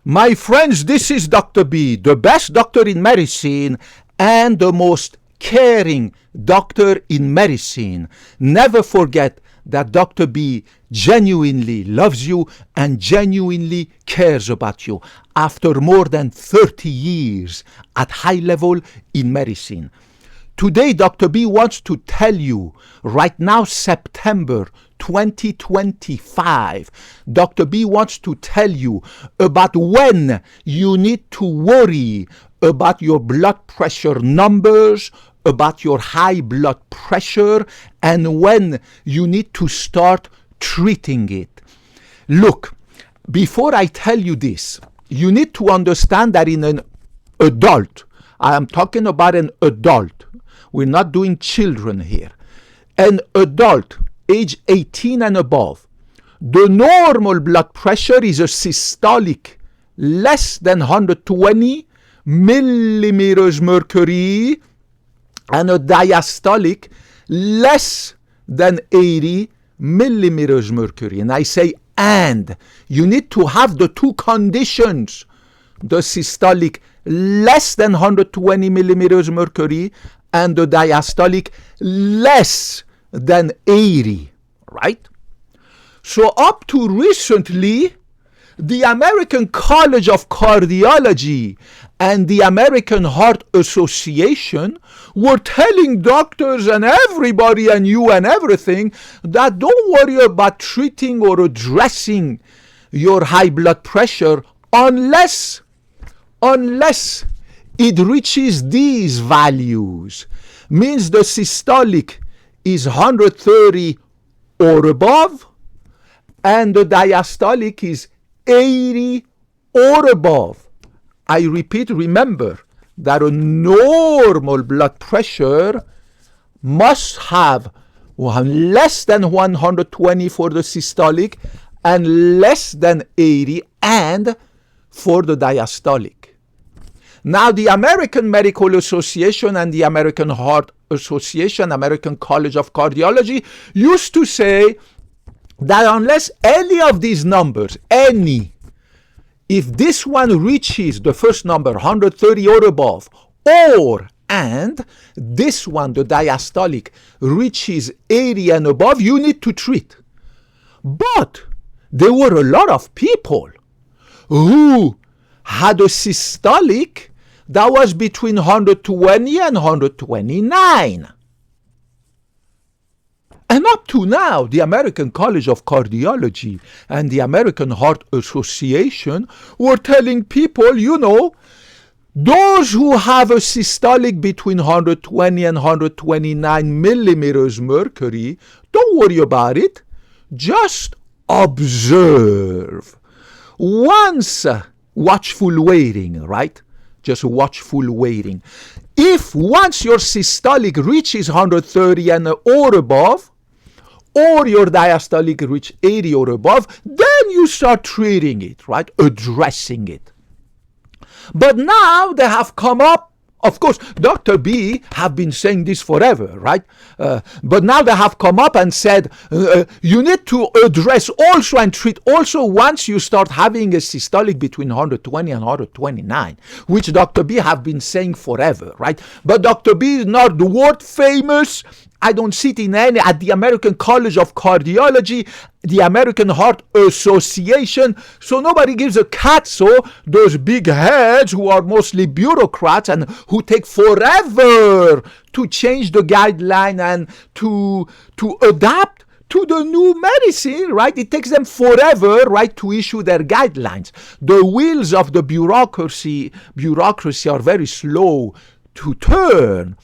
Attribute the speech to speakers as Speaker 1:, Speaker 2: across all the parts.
Speaker 1: My friends, this is Dr. B, the best doctor in medicine and the most caring doctor in medicine. Never forget that Dr. B genuinely loves you and genuinely cares about you after more than 30 years at high level in medicine. Today, Dr. B wants to tell you, right now, September 2025, Dr. B wants to tell you about when you need to worry about your blood pressure numbers, about your high blood pressure, and when you need to start treating it. Look, before I tell you this, you need to understand that in an adult, I am talking about an adult, we're not doing children here. An adult, age 18 and above, the normal blood pressure is a systolic less than 120 millimeters mercury and a diastolic less than 80 millimeters mercury. And I say, and you need to have the two conditions, the systolic less than 120 millimeters mercury and the diastolic less than 80, right? So up to recently, the American College of Cardiology and the American Heart Association were telling doctors and everybody and you and everything that don't worry about treating or addressing your high blood pressure unless it reaches these values. Means the systolic is 130 or above and the diastolic is 80 or above. I repeat, remember that a normal blood pressure must have less than 120 for the systolic and less than 80 and for the diastolic. Now, the American Medical Association and the American Heart Association, American College of Cardiology, used to say that unless any of these numbers, if this one reaches the first number, 130 or above, and this one, the diastolic, reaches 80 and above, you need to treat. But there were a lot of people who had a systolic that was between 120 and 129. And up to now, the American College of Cardiology and the American Heart Association were telling people, you know, those who have a systolic between 120 and 129 millimeters mercury, don't worry about it. Just observe. Once watchful waiting, right? Just watchful waiting. If once your systolic reaches 130 and or above, or your diastolic reach 80 or above, then you start treating it, right? Addressing it. But now they have come up, of course, Dr. B have been saying this forever, right? But now they have come up and said, you need to address also and treat also once you start having a systolic between 120 and 129, which Dr. B have been saying forever, right? But Dr. B is not the world famous. I don't sit in any at the American College of Cardiology, the American Heart Association, so nobody gives a cat. So those big heads who are mostly bureaucrats and who take forever to change the guideline and to adapt to the new medicine, right? It takes them forever, right, to issue their guidelines. The wheels of the bureaucracy are very slow to turn.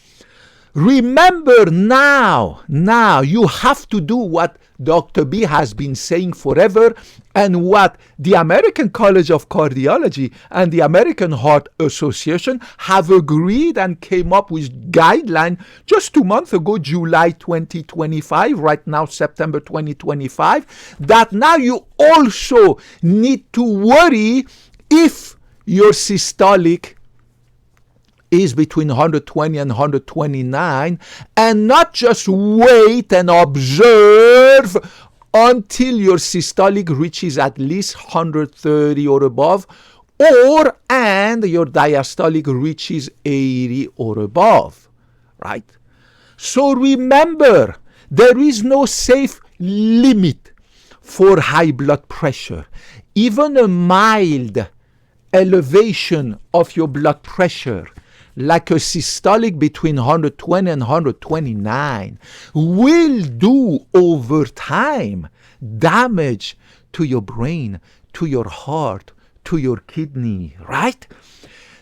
Speaker 1: Remember now you have to do what Dr. B has been saying forever and what the American College of Cardiology and the American Heart Association have agreed and came up with guideline just 2 months ago, July 2025, right now September 2025, that now you also need to worry if your systolic is between 120 and 129, and not just wait and observe until your systolic reaches at least 130 or above, and your diastolic reaches 80 or above, right? So remember, there is no safe limit for high blood pressure. Even a mild elevation of your blood pressure, like a systolic between 120 and 129, will do over time damage to your brain, to your heart, to your kidney, right?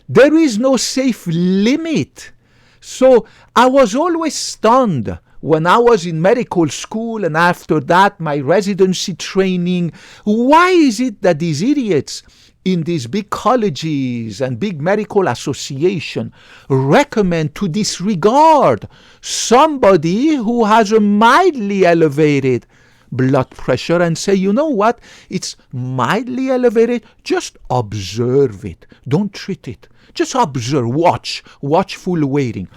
Speaker 1: There is no safe limit. So I was always stunned when I was in medical school and after that my residency training. Why is it that these idiots in these big colleges and big medical association recommend to disregard somebody who has a mildly elevated blood pressure and say, you know what, it's mildly elevated, just observe it, don't treat it, just observe, watchful waiting.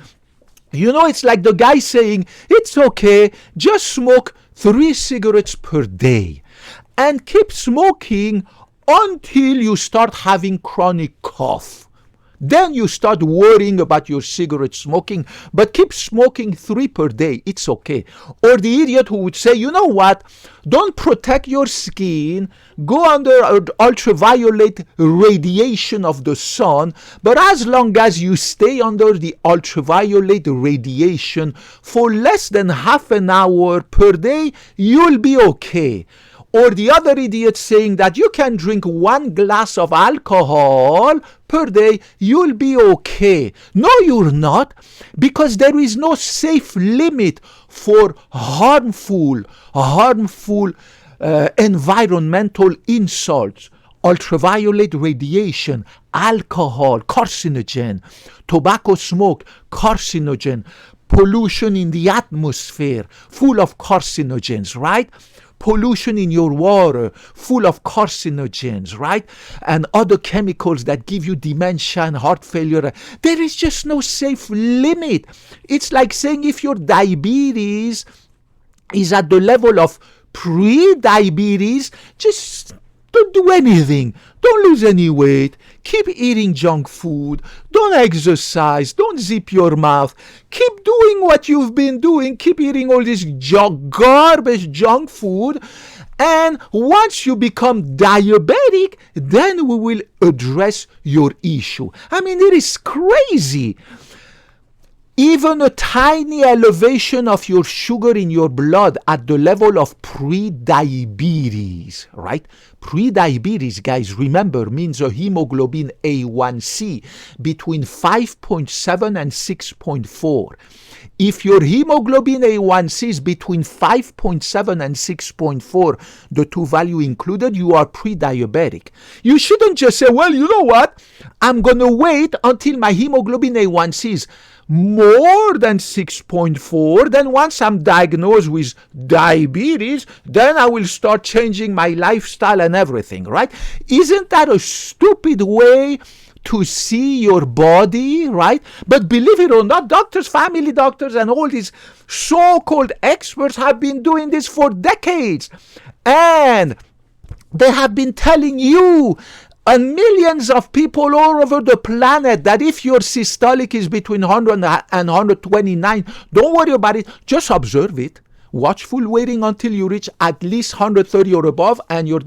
Speaker 1: You know, it's like the guy saying, it's okay, just smoke 3 cigarettes per day and keep smoking until you start having chronic cough. Then you start worrying about your cigarette smoking, but keep smoking 3 per day. It's okay. Or the idiot who would say, you know what? Don't protect your skin. Go under ultraviolet radiation of the sun. But as long as you stay under the ultraviolet radiation for less than half an hour per day, you'll be okay. Or the other idiot saying that you can drink 1 glass of alcohol per day, you'll be okay. No, you're not, because there is no safe limit for harmful environmental insults. Ultraviolet radiation, alcohol, carcinogen, tobacco smoke, carcinogen, pollution in the atmosphere, full of carcinogens, right? Pollution in your water, full of carcinogens, right? And other chemicals that give you dementia and heart failure. There is just no safe limit. It's like saying if your diabetes is at the level of pre-diabetes, just don't do anything. Don't lose any weight. Keep eating junk food. Don't exercise. Don't zip your mouth. Keep doing what you've been doing. Keep eating all this garbage junk food. And once you become diabetic, then we will address your issue. I mean, it is crazy. Even a tiny elevation of your sugar in your blood at the level of pre-diabetes, right? Pre-diabetes, guys, remember, means a hemoglobin A1C between 5.7 and 6.4. If your hemoglobin A1C is between 5.7 and 6.4, the two value included, you are pre-diabetic. You shouldn't just say, well, you know what? I'm going to wait until my hemoglobin A1C is more than 6.4, then once I'm diagnosed with diabetes, then I will start changing my lifestyle and everything, right? Isn't that a stupid way to see your body, right? But believe it or not, doctors, family doctors, and all these so-called experts have been doing this for decades. And they have been telling you and millions of people all over the planet that if your systolic is between 100 and 129, don't worry about it. Just observe it. Watchful waiting until you reach at least 130 or above, and your or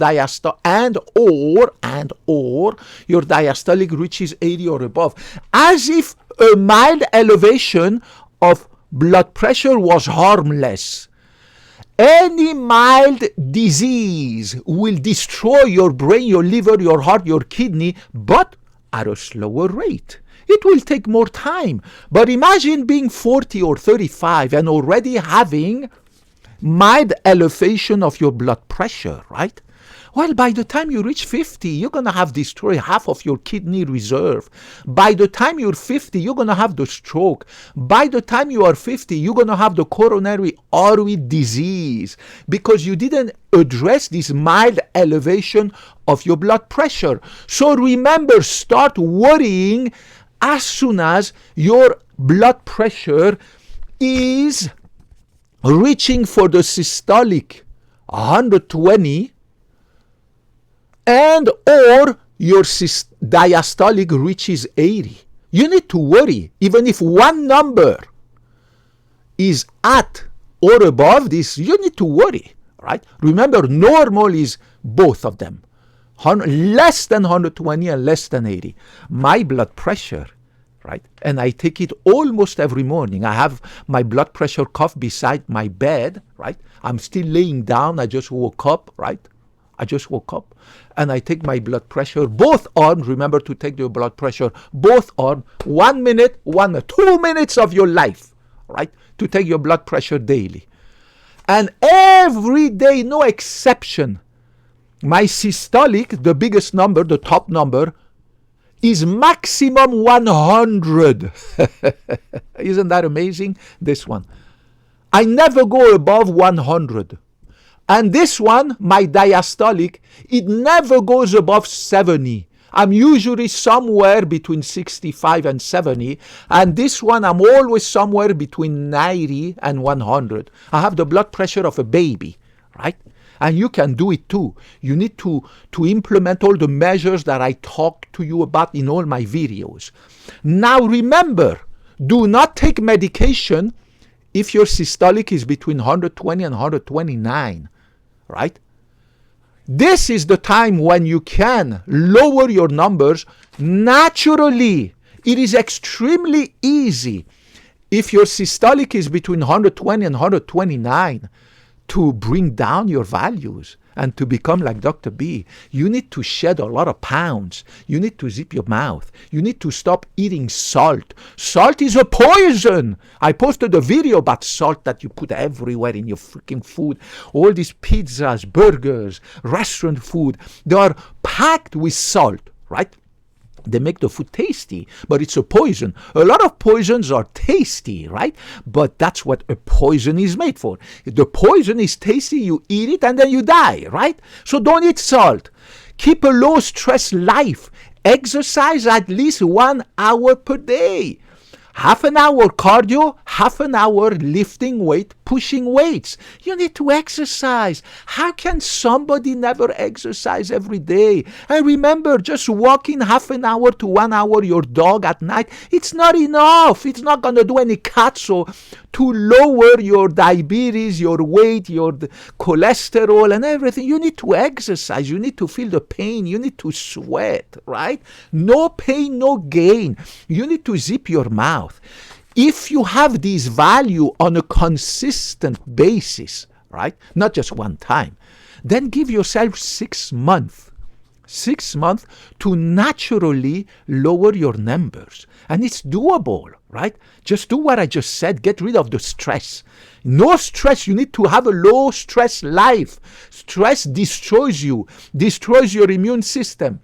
Speaker 1: your diastolic reaches 80 or above. As if a mild elevation of blood pressure was harmless. Any mild disease will destroy your brain, your liver, your heart, your kidney, but at a slower rate. It will take more time. But imagine being 40 or 35 and already having mild elevation of your blood pressure, right? Well, by the time you reach 50, you're going to have destroyed half of your kidney reserve. By the time you're 50, you're going to have the stroke. By the time you are 50, you're going to have the coronary artery disease because you didn't address this mild elevation of your blood pressure. So remember, start worrying as soon as your blood pressure is reaching for the systolic 120 and or your diastolic reaches 80. You need to worry. Even if one number is at or above this, you need to worry, right? Remember, normal is both of them. Less than 120 and less than 80. My blood pressure, right? And I take it almost every morning. I have my blood pressure cuff beside my bed, right? I'm still laying down. I just woke up, right? I just woke up. And I take my blood pressure, both arms. Remember to take your blood pressure, both arms. 1 minute, 2 minutes of your life, right? To take your blood pressure daily. And every day, no exception, my systolic, the biggest number, the top number, is maximum 100. Isn't that amazing? This one. I never go above 100. And this one, my diastolic, it never goes above 70. I'm usually somewhere between 65 and 70. And this one, I'm always somewhere between 90 and 100. I have the blood pressure of a baby, right? And you can do it too. You need to implement all the measures that I talk to you about in all my videos. Now remember, do not take medication if your systolic is between 120 and 129, right? This is the time when you can lower your numbers naturally. It is extremely easy if your systolic is between 120 and 129 to bring down your values and to become like Dr. B. You need to shed a lot of pounds. You need to zip your mouth. You need to stop eating salt. Salt is a poison. I posted a video about salt that you put everywhere in your freaking food. All these pizzas, burgers, restaurant food, they are packed with salt, right? They make the food tasty, but it's a poison. A lot of poisons are tasty, right? But that's what a poison is made for. If the poison is tasty, you eat it and then you die, right? So don't eat salt. Keep a low stress life. Exercise at least 1 hour per day. Half an hour cardio, half an hour lifting weight, pushing weights. You need to exercise. How can somebody never exercise every day? And remember, just walking half an hour to 1 hour your dog at night, it's not enough. It's not going to do any so to lower your diabetes, your weight, your cholesterol and everything. You need to exercise. You need to feel the pain. You need to sweat, right? No pain, no gain. You need to zip your mouth. If you have this value on a consistent basis, right, not just one time, then give yourself 6 months. 6 months to naturally lower your numbers. And it's doable, right? Just do what I just said. Get rid of the stress. No stress. You need to have a low stress life. Stress destroys you, destroys your immune system,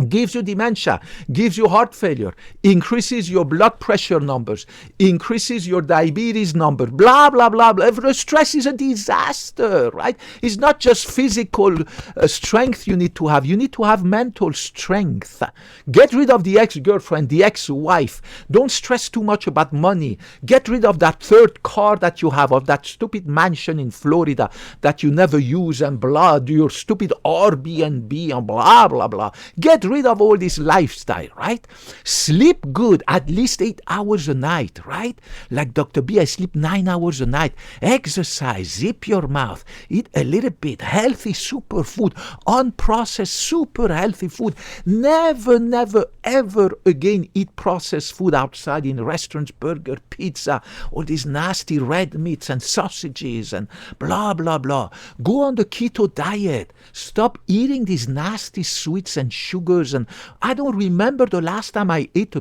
Speaker 1: gives you dementia, gives you heart failure, increases your blood pressure numbers, increases your diabetes number, blah, blah, blah, blah. Stress is a disaster, right? It's not just physical strength you need to have. You need to have mental strength. Get rid of the ex-girlfriend, the ex-wife. Don't stress too much about money. Get rid of that third car that you have, of that stupid mansion in Florida that you never use and blah, your stupid Airbnb and blah, blah, blah. Get rid of all this lifestyle, right? Sleep good, at least 8 hours a night, right? Like Dr. B, I sleep 9 hours a night. Exercise, zip your mouth, eat a little bit, healthy superfood, unprocessed super healthy food. Never, never, ever again eat processed food outside in restaurants, burger, pizza, all these nasty red meats and sausages and blah, blah, blah. Go on the keto diet. Stop eating these nasty sweets and sugars. And I don't remember the last time I ate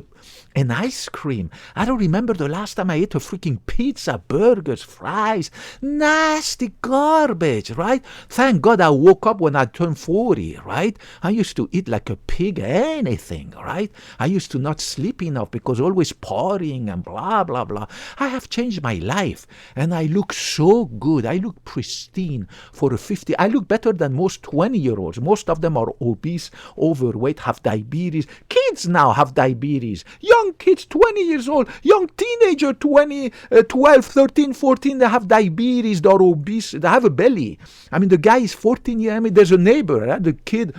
Speaker 1: an ice cream. I don't remember the last time I ate a freaking pizza, burgers, fries, nasty garbage, right? Thank God I woke up when I turned 40, right? I used to eat like a pig, anything, right? I used to not sleep enough because always partying and blah, blah, blah. I have changed my life and I look so good. I look pristine for a 50. I look better than most 20-year-olds. Most of them are obese, overweight, have diabetes. Kids now have diabetes. Young kids, 20 years old, young teenager, 12, 13, 14, they have diabetes, they're obese, they have a belly. I mean, the guy is 14 years, I mean, there's a neighbor, the kid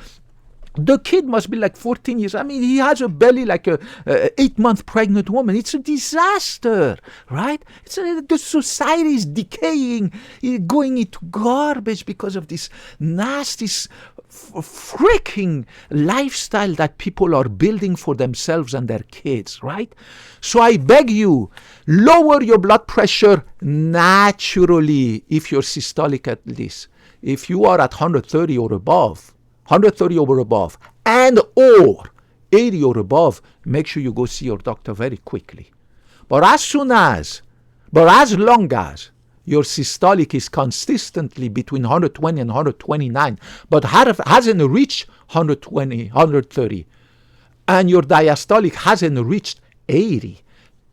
Speaker 1: The kid must be like 14 years. I mean, he has a belly like a 8-month pregnant woman. It's a disaster, right? The society is decaying, going into garbage because of this nasty, freaking lifestyle that people are building for themselves and their kids, right? So I beg you, lower your blood pressure naturally if you're systolic at least. If you are at 130 or above, and or 80 or above, make sure you go see your doctor very quickly. But as long as your systolic is consistently between 120 and 129, but hasn't reached 120, 130, and your diastolic hasn't reached 80,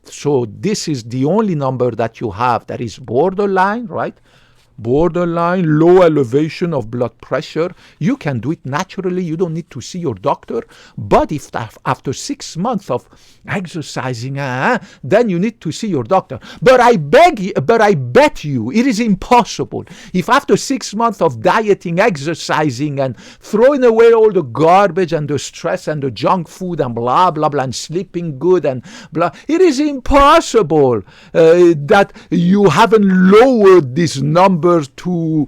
Speaker 1: so this is the only number that you have that is borderline, right? Borderline low elevation of blood pressure. You can do it naturally. You don't need to see your doctor. But if after 6 months of exercising, then you need to see your doctor. But I bet you it is impossible. If after 6 months of dieting, exercising, and throwing away all the garbage and the stress and the junk food and blah, blah, blah, and sleeping good and blah, it is impossible that you haven't lowered this number to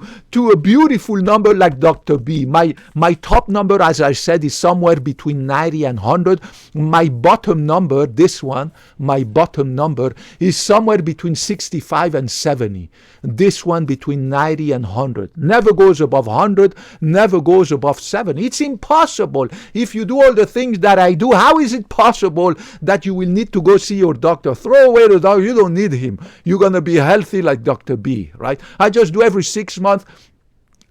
Speaker 1: a beautiful number like Dr. B. My top number, as I said, is somewhere between 90 and 100. My bottom number, this one, my bottom number is somewhere between 65 and 70. This one between 90 and 100. Never goes above 100, never goes above 70. It's impossible. If you do all the things that I do, how is it possible that you will need to go see your doctor? Throw away the doctor. You don't need him. You're going to be healthy like Dr. B, right? I just do every 6 months.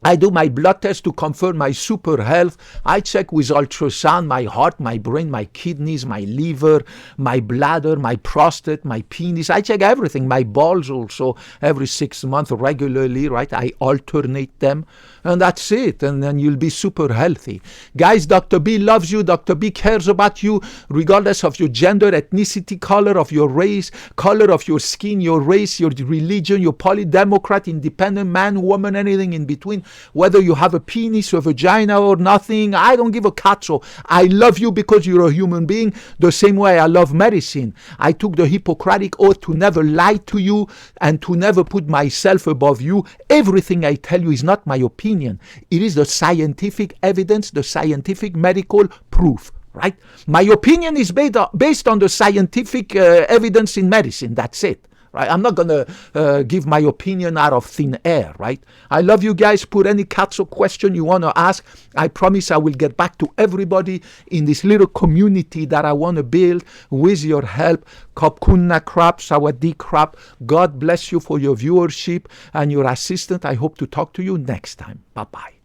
Speaker 1: I do my blood test to confirm my super health. I check with ultrasound my heart, my brain, my kidneys, my liver, my bladder, my prostate, my penis. I check everything. My balls also every 6 months regularly, right? I alternate them. And that's it. And then you'll be super healthy. Guys, Dr. B loves you. Dr. B cares about you regardless of your gender, ethnicity, color of your race, color of your skin, your race, your religion, your Democrat, independent, man, woman, anything in between. Whether you have a penis or vagina or nothing, I don't give a catso. I love you because you're a human being, the same way I love medicine. I took the Hippocratic oath to never lie to you and to never put myself above you. Everything I tell you is not my opinion. It is the scientific evidence, the scientific medical proof. Right? My opinion is based on the scientific evidence in medicine. That's it. Right? I'm not going to give my opinion out of thin air, right? I love you guys. Put any cuts or question you want to ask. I promise I will get back to everybody in this little community that I want to build with your help. Kopkunna krap, sawadee krap. God bless you for your viewership and your assistance. I hope to talk to you next time. Bye-bye.